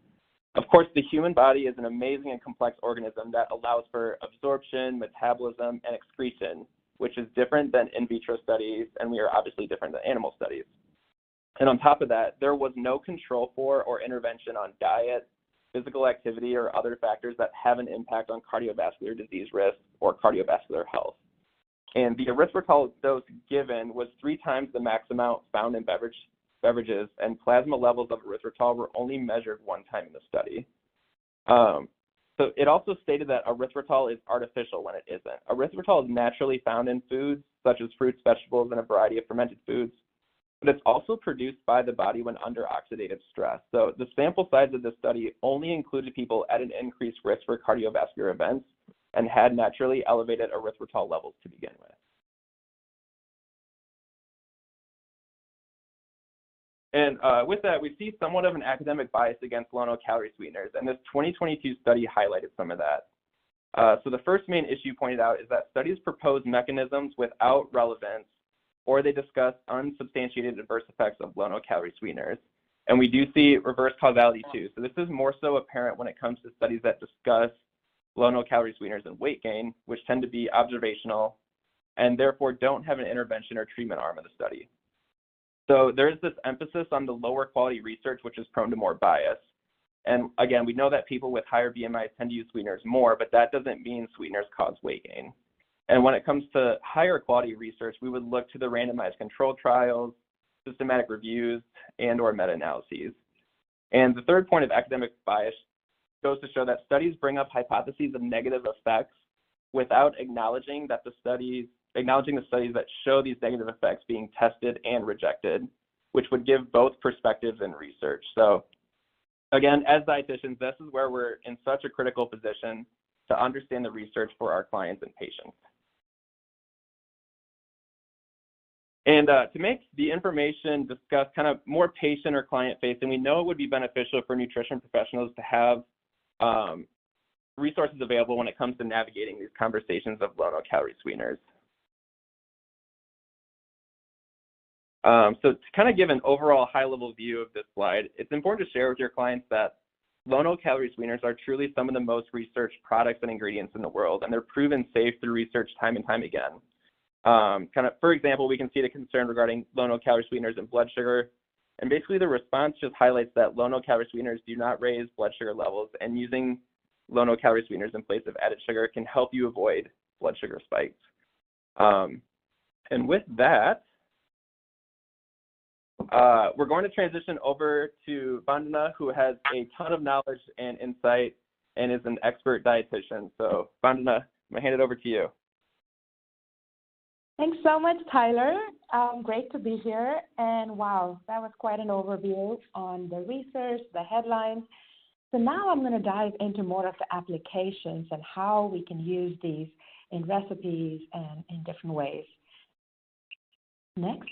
of course, the human body is an amazing and complex organism that allows for absorption, metabolism, and excretion, which is different than in vitro studies, and we are obviously different than animal studies. And on top of that, there was no control for or intervention on diet, physical activity, or other factors that have an impact on cardiovascular disease risk or cardiovascular health. And the erythritol dose given was 3 times the max amount found in beverages, and plasma levels of erythritol were only measured 1 time in the study. So it also stated that erythritol is artificial when it isn't. Erythritol is naturally found in foods, such as fruits, vegetables, and a variety of fermented foods, but it's also produced by the body when under oxidative stress. So the sample size of this study only included people at an increased risk for cardiovascular events and had naturally elevated erythritol levels to begin with. And with that, we see somewhat of an academic bias against low no-calorie sweeteners, and this 2022 study highlighted some of that. So the first main issue pointed out is that studies propose mechanisms without relevance, or they discuss unsubstantiated adverse effects of low no-calorie sweeteners. And we do see reverse causality too. So this is more so apparent when it comes to studies that discuss low no-calorie sweeteners and weight gain, which tend to be observational and therefore don't have an intervention or treatment arm of the study. So there is this emphasis on the lower quality research, which is prone to more bias. And again, we know that people with higher BMIs tend to use sweeteners more, but that doesn't mean sweeteners cause weight gain. And when it comes to higher quality research, we would look to the randomized controlled trials, systematic reviews, and or meta-analyses. And the third point of academic bias goes to show that studies bring up hypotheses of negative effects without acknowledging the studies that show these negative effects being tested and rejected, which would give both perspectives in research. So again, as dietitians, this is where we're in such a critical position to understand the research for our clients and patients. And to make the information discussed kind of more patient or client facing, we know it would be beneficial for nutrition professionals to have resources available when it comes to navigating these conversations of low no-calorie sweeteners. So to kind of give an overall high-level view of this slide, it's important to share with your clients that low no-calorie sweeteners are truly some of the most researched products and ingredients in the world, and they're proven safe through research time and time again. For example, we can see the concern regarding low no-calorie sweeteners and blood sugar, and basically the response just highlights that low no-calorie sweeteners do not raise blood sugar levels, and using low no-calorie sweeteners in place of added sugar can help you avoid blood sugar spikes. And with that, we're going to transition over to Vandana, who has a ton of knowledge and insight and is an expert dietitian. So Vandana, I'm going to hand it over to you. Thanks so much, Tyler. Great to be here. And wow, that was quite an overview on the research, the headlines, So now I'm going to dive into more of the applications and how we can use these in recipes and in different ways. Next.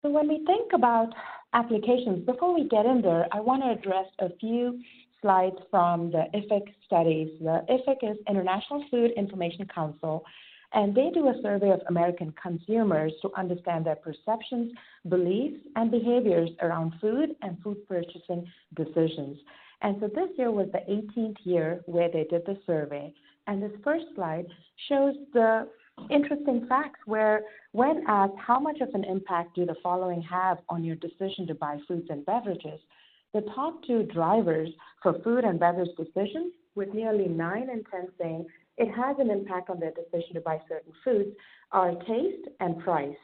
So when we think about applications, before we get in there, I want to address a few slides from the IFIC studies. The IFIC is International Food Information Council, and they do a survey of American consumers to understand their perceptions, beliefs, and behaviors around food and food purchasing decisions. And so this year was the 18th year where they did the survey. And this first slide shows the interesting facts where when asked how much of an impact do the following have on your decision to buy foods and beverages, the top two drivers for food and beverage decisions, with nearly 9 and 10 saying it has an impact on their decision to buy certain foods, are taste and price.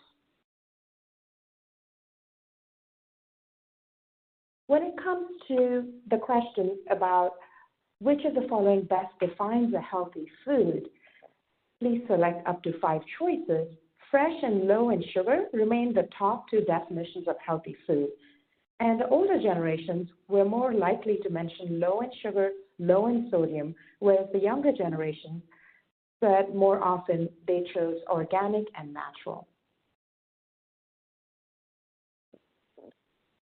When it comes to the question about which of the following best defines a healthy food, please select up to 5 choices. Fresh and low in sugar remain the top 2 definitions of healthy food. And the older generations were more likely to mention low in sugar, low in sodium, whereas the younger generations said more often they chose organic and natural.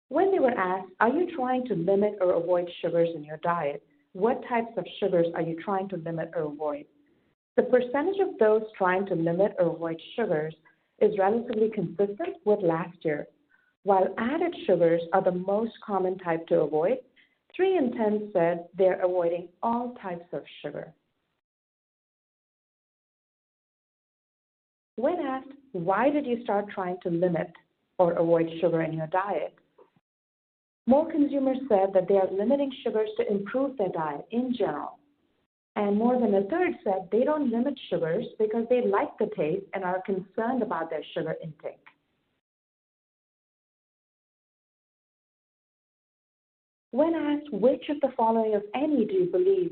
When they were asked, are you trying to limit or avoid sugars in your diet? What types of sugars are you trying to limit or avoid? The percentage of those trying to limit or avoid sugars is relatively consistent with last year. While added sugars are the most common type to avoid, 3 in 10 said they're avoiding all types of sugar. When asked, why did you start trying to limit or avoid sugar in your diet? More consumers said that they are limiting sugars to improve their diet in general. And more than a third said they don't limit sugars because they like the taste and are concerned about their sugar intake. When asked which of the following, if any, do you believe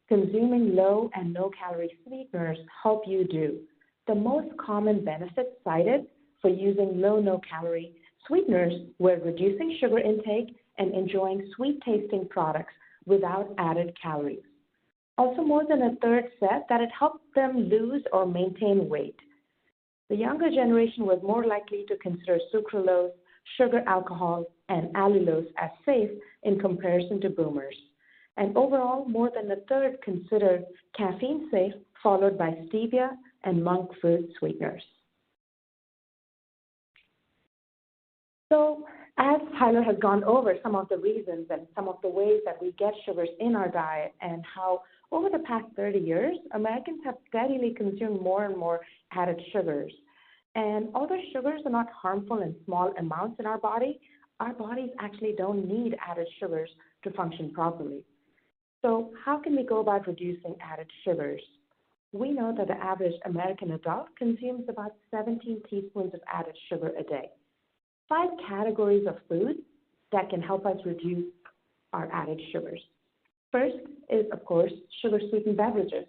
consuming low and no-calorie sweeteners help you do, the most common benefits cited for using low no-calorie sweeteners were reducing sugar intake and enjoying sweet-tasting products without added calories. Also, more than a third said that it helped them lose or maintain weight. The younger generation was more likely to consider sucralose, sugar alcohol, and allulose as safe in comparison to boomers. And overall, more than a third considered caffeine safe, followed by stevia and monk fruit sweeteners. So, as Tyler has gone over some of the reasons and some of the ways that we get sugars in our diet and how over the past 30 years, Americans have steadily consumed more and more added sugars. And although sugars are not harmful in small amounts in our bodies actually don't need added sugars to function properly. So how can we go about reducing added sugars? We know that the average American adult consumes about 17 teaspoons of added sugar a day. 5 categories of food that can help us reduce our added sugars. First is, of course, sugar-sweetened beverages.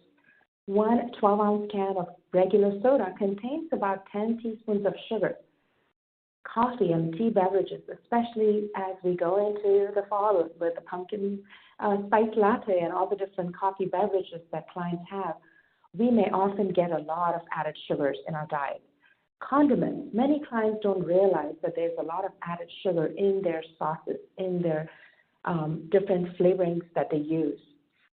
One 12-ounce can of regular soda contains about 10 teaspoons of sugar. Coffee and tea beverages, especially as we go into the fall with the pumpkin spice latte and all the different coffee beverages that clients have, we may often get a lot of added sugars in our diet. Condiments, many clients don't realize that there's a lot of added sugar in their sauces, in their different flavorings that they use.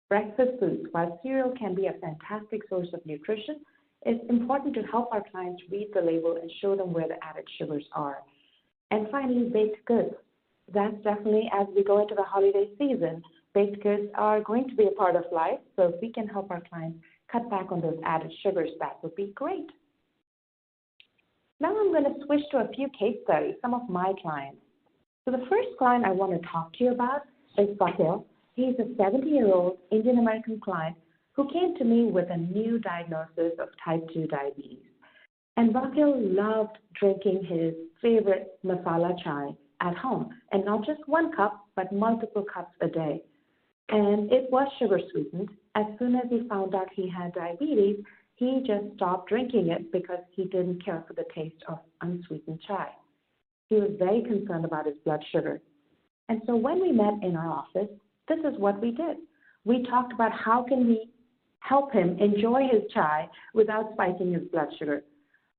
Breakfast foods, while cereal can be a fantastic source of nutrition, it's important to help our clients read the label and show them where the added sugars are. And finally, baked goods. That's definitely, as we go into the holiday season, baked goods are going to be a part of life, so if we can help our clients cut back on those added sugars, that would be great. Now I'm going to switch to a few case studies, some of my clients. So the first client I want to talk to you about is Vakil. He's a 70-year-old Indian American client who came to me with a new diagnosis of type 2 diabetes. And Vakil loved drinking his favorite masala chai at home, and not just 1 cup, but multiple cups a day. And it was sugar sweetened. As soon as he found out he had diabetes, he just stopped drinking it because he didn't care for the taste of unsweetened chai. He was very concerned about his blood sugar. And so when we met in our office, this is what we did. We talked about how can we help him enjoy his chai without spiking his blood sugar.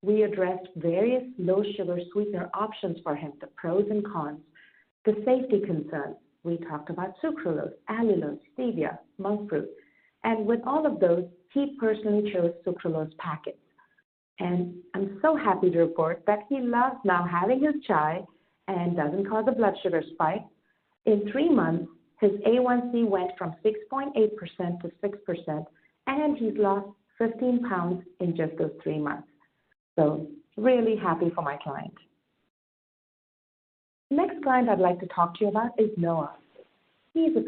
We addressed various low-sugar sweetener options for him, the pros and cons, the safety concerns. We talked about sucralose, allulose, stevia, monk fruit. And with all of those, he personally chose sucralose packets. And I'm so happy to report that he loves now having his chai and doesn't cause a blood sugar spike. In 3 months, his A1C went from 6.8% to 6%, and he's lost 15 pounds in just those 3 months. So really happy for my client. Next client I'd like to talk to you about is Noah. He's a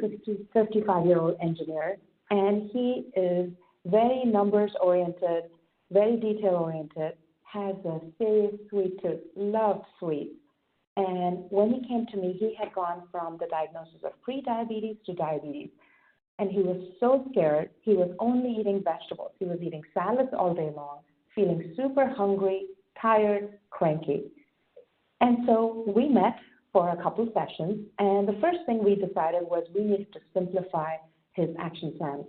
55-year-old engineer, and he is very numbers-oriented, very detail-oriented, has a serious sweet tooth, loves sweets. And when he came to me, he had gone from the diagnosis of pre-diabetes to diabetes. And he was so scared, he was only eating vegetables. He was eating salads all day long, feeling super hungry, tired, cranky. And so we met for a couple sessions, and the first thing we decided was we needed to simplify his action plan.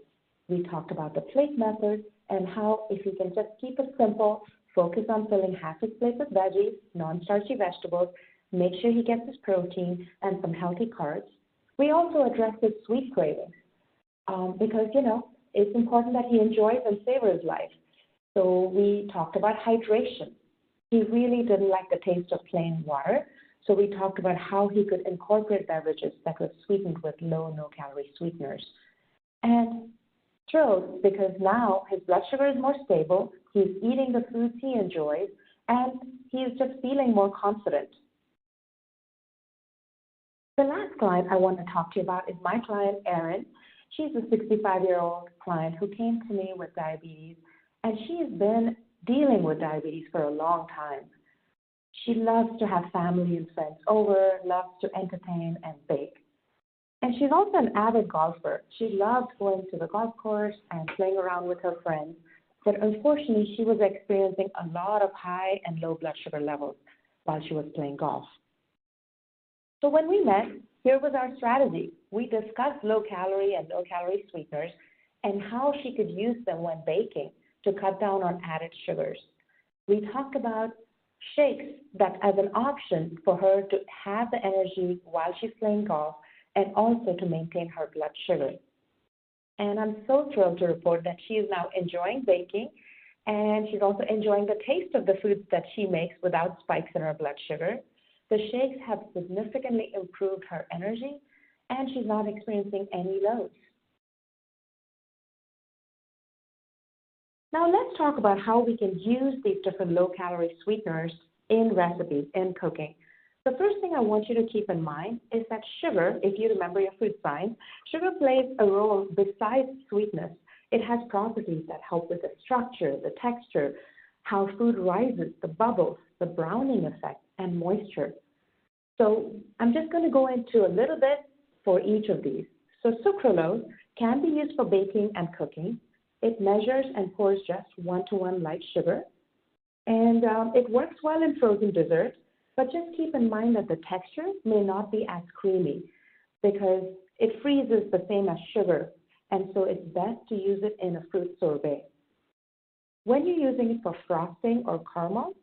We talked about the plate method and how if he can just keep it simple, focus on filling half his plate with veggies, non-starchy vegetables, make sure he gets his protein and some healthy carbs. We also addressed his sweet cravings because, it's important that he enjoys and savors life. So we talked about hydration. He really didn't like the taste of plain water, so we talked about how he could incorporate beverages that were sweetened with low, no-calorie sweeteners. And thrilled because now his blood sugar is more stable, he's eating the foods he enjoys, and he's just feeling more confident. The last client I want to talk to you about is my client, Erin. She's a 65-year-old client who came to me with diabetes, and she has been dealing with diabetes for a long time. She loves to have family and friends over, loves to entertain and bake. And she's also an avid golfer. She loved going to the golf course and playing around with her friends, but unfortunately she was experiencing a lot of high and low blood sugar levels while she was playing golf. So when we met, here was our strategy. We discussed low-calorie and low-calorie sweeteners and how she could use them when baking to cut down on added sugars. We talked about shakes that as an option for her to have the energy while she's playing golf and also to maintain her blood sugar. And I'm so thrilled to report that she is now enjoying baking, and she's also enjoying the taste of the foods that she makes without spikes in her blood sugar. The shakes have significantly improved her energy, and she's not experiencing any lows. Now let's talk about how we can use these different low-calorie sweeteners in recipes, in cooking. The first thing I want you to keep in mind is that sugar, if you remember your food science, sugar plays a role besides sweetness. It has properties that help with the structure, the texture, how food rises, the bubbles, the browning effect, and moisture. So I'm just going to go into a little bit for each of these. So sucralose can be used for baking and cooking. It measures and pours just 1-to-1 light sugar. And it works well in frozen desserts, but just keep in mind that the texture may not be as creamy because it freezes the same as sugar, and so it's best to use it in a fruit sorbet. When you're using it for frosting or caramel,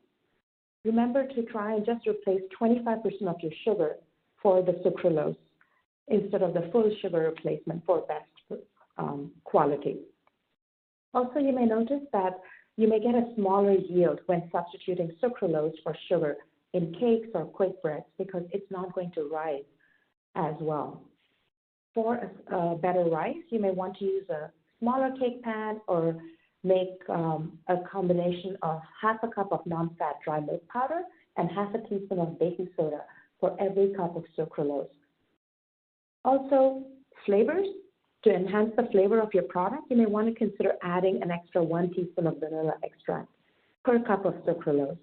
remember to try and just replace 25% of your sugar for the sucralose instead of the full sugar replacement for best quality. Also, you may notice that you may get a smaller yield when substituting sucralose for sugar in cakes or quick breads because it's not going to rise as well. For a better rise, you may want to use a smaller cake pan or make a combination of half a cup of non-fat dry milk powder and half a teaspoon of baking soda for every cup of sucralose. Also, flavors. To enhance the flavor of your product, you may want to consider adding an extra 1 teaspoon of vanilla extract per cup of sucralose.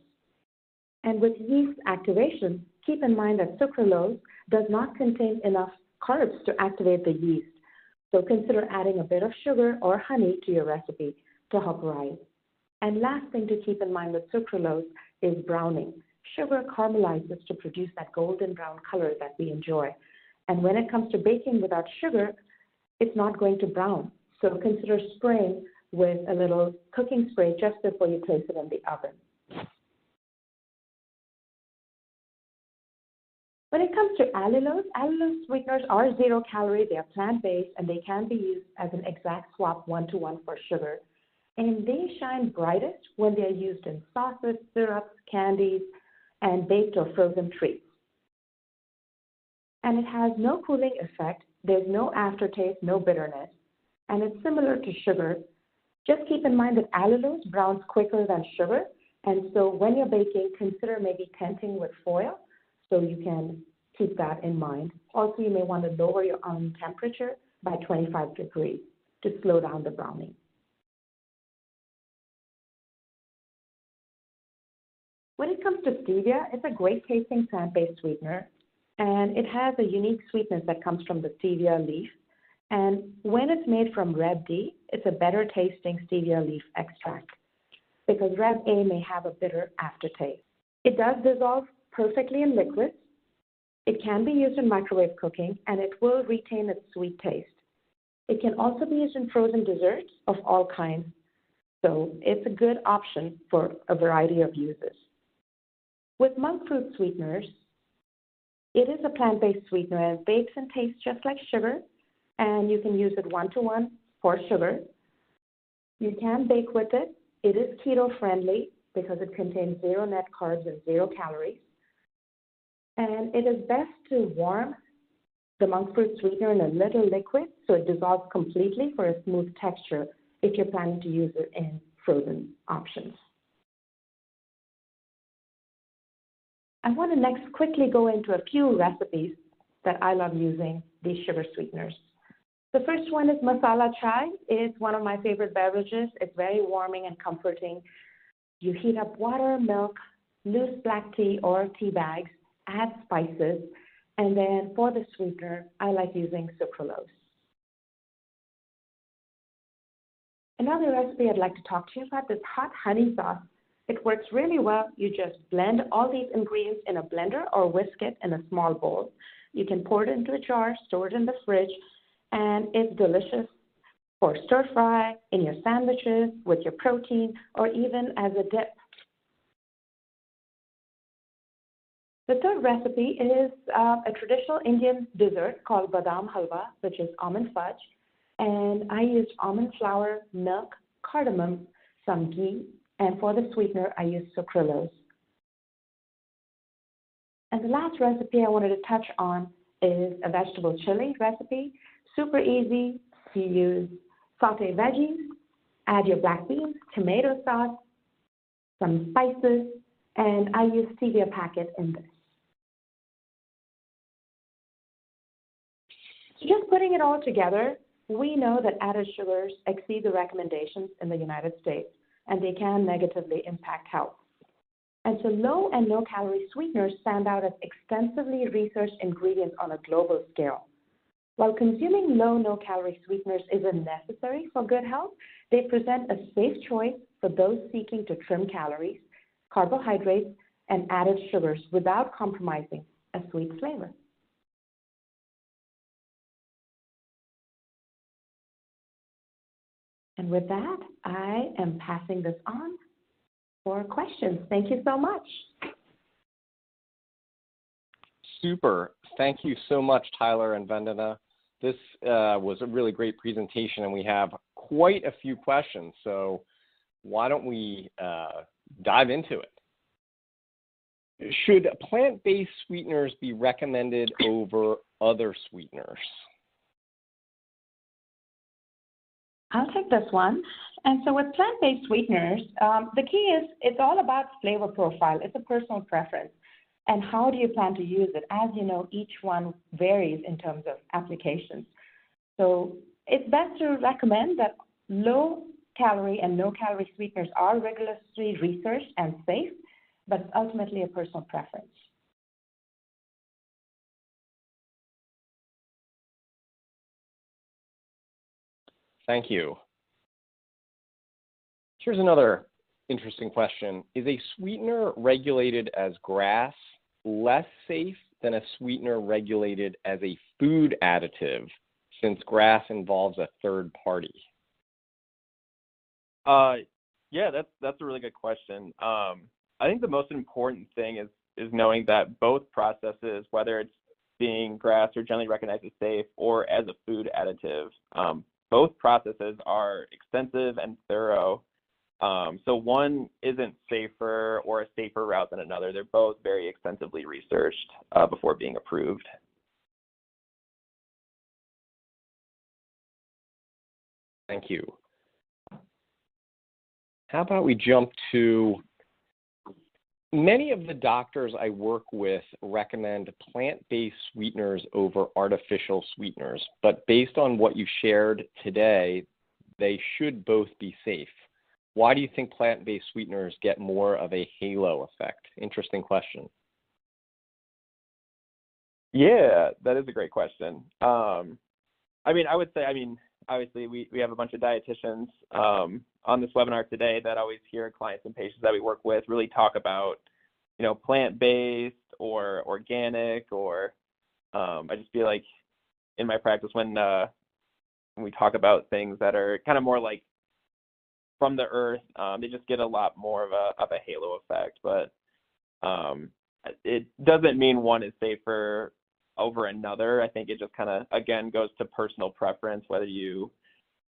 And with yeast activation, keep in mind that sucralose does not contain enough carbs to activate the yeast. So consider adding a bit of sugar or honey to your recipe to help rise. And last thing to keep in mind with sucralose is browning. sugar caramelizes to produce that golden brown color that we enjoy. And when it comes to baking without sugar, it's not going to brown. So consider spraying with a little cooking spray just before you place it in the oven. When it comes to allulose sweeteners are 0 calorie, they are plant-based, and they can be used as an exact swap 1-to-1 for sugar. And they shine brightest when they are used in sauces, syrups, candies, and baked or frozen treats. And it has no cooling effect, there's no aftertaste, no bitterness, and it's similar to sugar. Just keep in mind that allulose browns quicker than sugar, and so when you're baking, consider maybe tenting with foil so you can keep that in mind. Also, you may want to lower your oven temperature by 25 degrees to slow down the browning. When it comes to stevia, it's a great tasting plant-based sweetener, and it has a unique sweetness that comes from the stevia leaf. And when it's made from Reb D, it's a better tasting stevia leaf extract because Reb A may have a bitter aftertaste. It does dissolve perfectly in liquids. It can be used in microwave cooking, and it will retain its sweet taste. It can also be used in frozen desserts of all kinds, so it's a good option for a variety of uses. With monk fruit sweeteners, it is a plant-based sweetener and bakes and tastes just like sugar, and you can use it 1-to-1 for sugar. You can bake with it. It is keto-friendly because it contains 0 net carbs and 0 calories. And it is best to warm the monk fruit sweetener in a little liquid so it dissolves completely for a smooth texture if you're planning to use it in frozen options. I want to next quickly go into a few recipes that I love using these sugar sweeteners. The first one is masala chai. It's one of my favorite beverages. It's very warming and comforting. You heat up water, milk, loose black tea or tea bags, add spices, and then for the sweetener, I like using sucralose. Another recipe I'd like to talk to you about is hot honey sauce. It works really well. You just blend all these ingredients in a blender or whisk it in a small bowl. You can pour it into a jar, store it in the fridge, and it's delicious for stir fry, in your sandwiches, with your protein, or even as a dip. The third recipe is a traditional Indian dessert called badam halwa, which is almond fudge. And I used almond flour, milk, cardamom, some ghee, and for the sweetener, I use sucralose. And the last recipe I wanted to touch on is a vegetable chili recipe. Super easy. You use sauteed veggies, add your black beans, tomato sauce, some spices, and I use stevia packet in this. So just putting it all together, we know that added sugars exceed the recommendations in the United States, and they can negatively impact health. And so low and no calorie sweeteners stand out as extensively researched ingredients on a global scale. While consuming low no calorie sweeteners isn't necessary for good health, they present a safe choice for those seeking to trim calories, carbohydrates, and added sugars without compromising a sweet flavor. And with that, I am passing this on for questions. Thank you so much. Super. Thank you so much, Tyler and Vandana. This was a really great presentation, and we have quite a few questions. So why don't we dive into it? Should plant-based sweeteners be recommended over other sweeteners? I'll take this one. And so with plant-based sweeteners, the key is it's all about flavor profile. It's a personal preference. And how do you plan to use it? As you know, each one varies in terms of applications. So it's best to recommend that low calorie and no calorie sweeteners are rigorously researched and safe, but it's ultimately a personal preference. Thank you. Here's another interesting question. Is a sweetener regulated as GRAS less safe than a sweetener regulated as a food additive, since GRAS involves a third party? Yeah, that's a really good question. I think the most important thing is knowing that both processes, whether it's being GRAS or generally recognized as safe or as a food additive, both processes are extensive and thorough. So one isn't safer or a safer route than another. They're both very extensively researched before being approved. Thank you. How about we jump to, many of the doctors I work with recommend plant-based sweeteners over artificial sweeteners, but based on what you shared today, they should both be safe. Why do you think plant-based sweeteners get more of a halo effect? Interesting question. Yeah, that is a great question. I would say, obviously we have a bunch of dietitians on this webinar today that always hear clients and patients that we work with really talk about, plant-based or organic, or I just feel like in my practice when we talk about things that are kind of more like from the earth, they just get a lot more of a halo effect. But it doesn't mean one is safer over another. I think it just kind of, again, goes to personal preference, whether you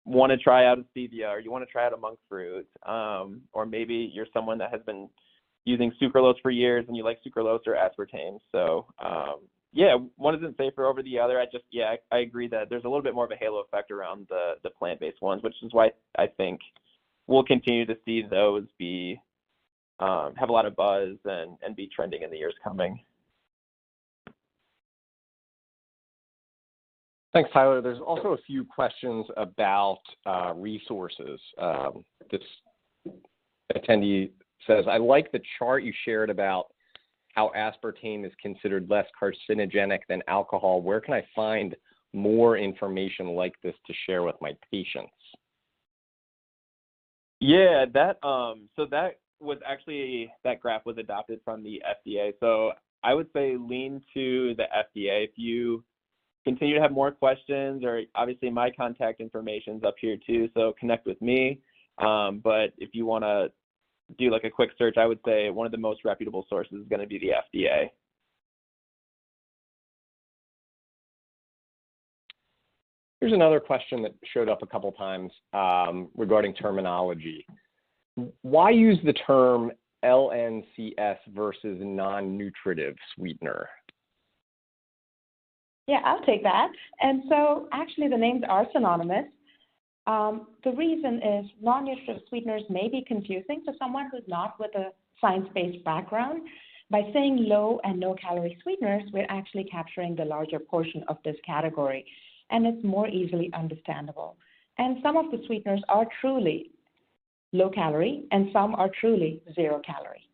want to try out a stevia or you want to try out a monk fruit, or maybe you're someone that has been using sucralose for years and you like sucralose or aspartame. So yeah, one isn't safer over the other. I agree that there's a little bit more of a halo effect around the plant-based ones, which is why I think we'll continue to see those be have a lot of buzz and be trending in the years coming. Thanks, Tyler. There's also a few questions about resources. This attendee says, I like the chart you shared about how aspartame is considered less carcinogenic than alcohol. Where can I find more information like this to share with my patients? Yeah, that was actually, that graph was adopted from the FDA. So I would say lean to the FDA. If you continue to have more questions, or obviously my contact information is up here too, so connect with me. But if you want to do like a quick search, I would say one of the most reputable sources is going to be the FDA. Here's another question that showed up a couple times regarding terminology. Why use the term LNCS versus non-nutritive sweetener? Yeah, I'll take that. And so actually the names are synonymous. The reason is non-nutritive sweeteners may be confusing to someone who's not with a science-based background. By saying low and no-calorie sweeteners, we're actually capturing the larger portion of this category, and it's more easily understandable. And some of the sweeteners are truly low-calorie, and some are truly zero-calorie.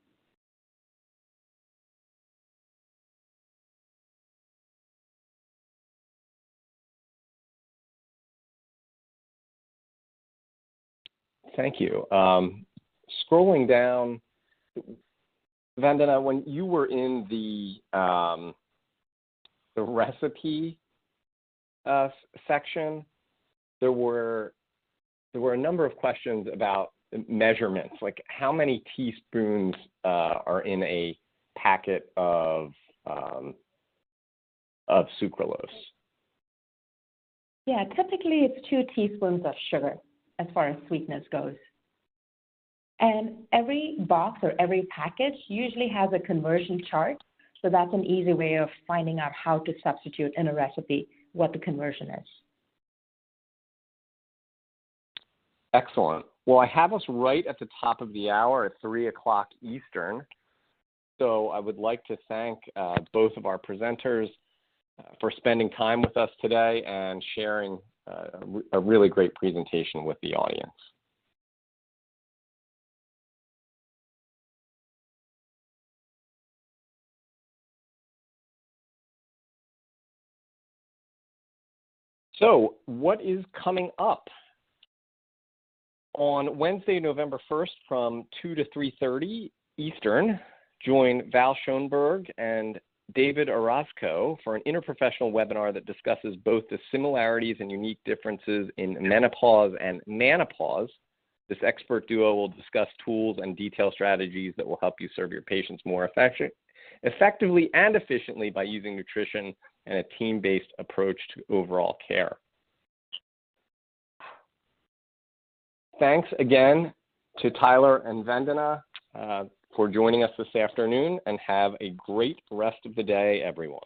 Thank you. Scrolling down, Vandana, when you were in the recipe section, there were a number of questions about measurements, like how many teaspoons are in a packet of sucralose? Yeah, typically it's 2 teaspoons of sugar as far as sweetness goes. And every box or every package usually has a conversion chart, so that's an easy way of finding out how to substitute in a recipe what the conversion is. Excellent. Well, I have us right at the top of the hour at 3 o'clock Eastern. So I would like to thank both of our presenters for spending time with us today and sharing a really great presentation with the audience. So what is coming up? On Wednesday, November 1st from 2 to 3:30 Eastern, join Val Schoenberg and David Orozco for an interprofessional webinar that discusses both the similarities and unique differences in menopause and menopause. This expert duo will discuss tools and detailed strategies that will help you serve your patients more effectively and efficiently by using nutrition and a team-based approach to overall care. Thanks again to Tyler and Vandana for joining us this afternoon, and have a great rest of the day, everyone.